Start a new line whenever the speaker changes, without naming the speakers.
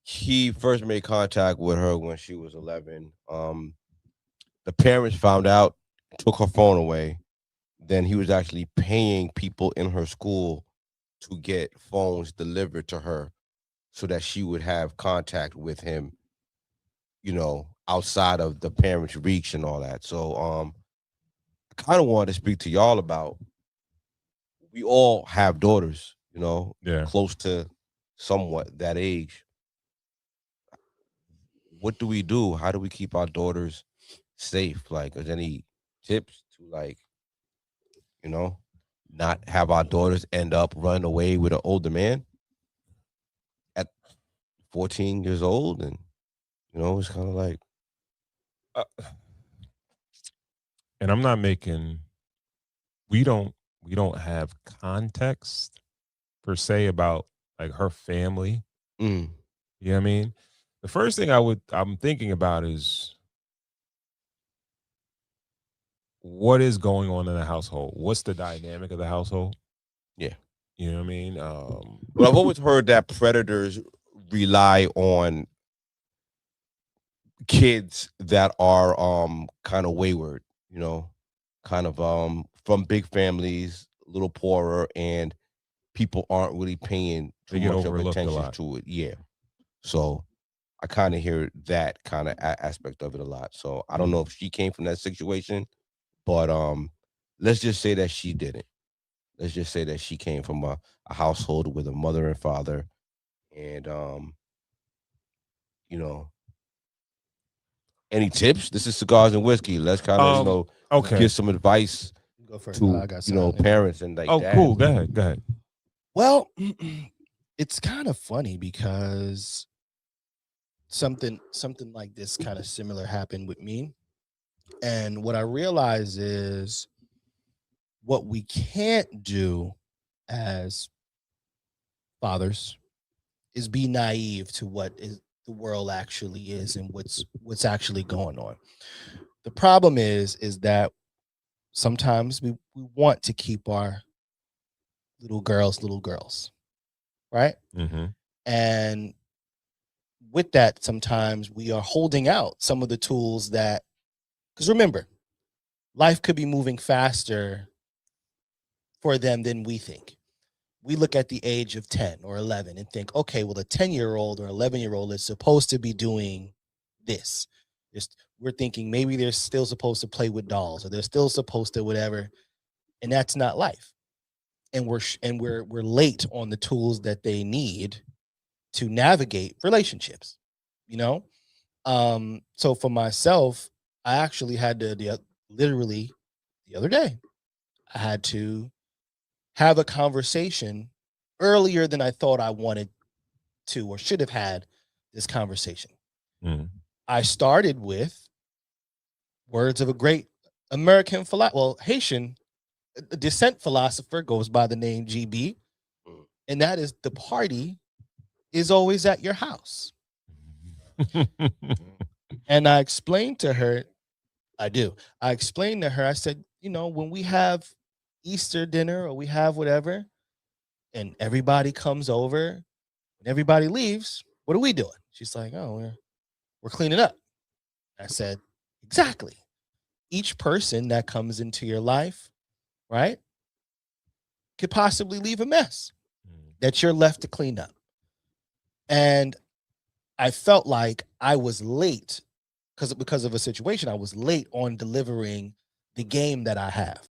he first made contact with her when she was 11. The parents found out, took her phone away. Then he was actually paying people in her school to get phones delivered to her so that she would have contact with him, outside of the parents' reach and all that. So I kind of wanted to speak to y'all about, we all have daughters,
Yeah.
close to somewhat that age. What do we do? How do we keep our daughters safe? Like, is there any tips to, like, you know, not have our daughters end up running away with an older man at 14 years old? And, it's kind of like,
Uh, and I'm not making. We don't. We don't have context per se about like her family.
mm,
You know what I mean? The first thing I'm thinking about is what is going on in the household. What's the dynamic of the household?
yeah.
You know what I mean?
Well, I've always heard that predators rely on kids that are kind of wayward, kind of from big families, a little poorer, and people aren't really paying
They
too
get
much of
overlooked a
attention
lot.
to it. Yeah. So I kind of hear that kind of aspect of it a lot. So I don't know
Mhm.
if she came from that situation, but let's just say that she didn't. Let's just say that she came from a household with a mother and father, and you know, any tips? This is cigars and whiskey. Let's kind of,
Um.
give
Okay.
some advice
You go first.
to,
I got something.
parents and like
Oh, cool.
dads.
Go ahead. Go ahead.
Well, it's kind of funny because something like this kind of similar happened with me. And what I realize is what we can't do as fathers is be naive to what is the world actually is and what's actually going on. The problem is that sometimes we want to keep our little girls, right?
Mm-hmm.
And with that, sometimes we are holding out some of the tools that, because remember, life could be moving faster for them than we think. We look at the age of 10 or 11 and think, okay, well, a 10-year-old or 11-year-old is supposed to be doing this. Just, we're thinking maybe they're still supposed to play with dolls or they're still supposed to whatever, and that's not life. And we're late on the tools that they need to navigate relationships. You know, so for myself, I actually had to literally the other day, I had to have a conversation earlier than I thought I wanted to or should have had this conversation.
Mm-hmm.
I started with words of a great American Haitian descent philosopher goes by the name GB,
Mm.
and that is the party is always at your house.
Mm.
And I explained to her, I do. I explained to her, I said, when we have Easter dinner or we have whatever, and everybody comes over and everybody leaves, what are we doing? She's like, oh, we're cleaning up. I said, exactly. Each person that comes into your life, right, could possibly leave a mess that you're left to clean up. And I felt like I was late because of a situation. I was late on delivering the game that I have.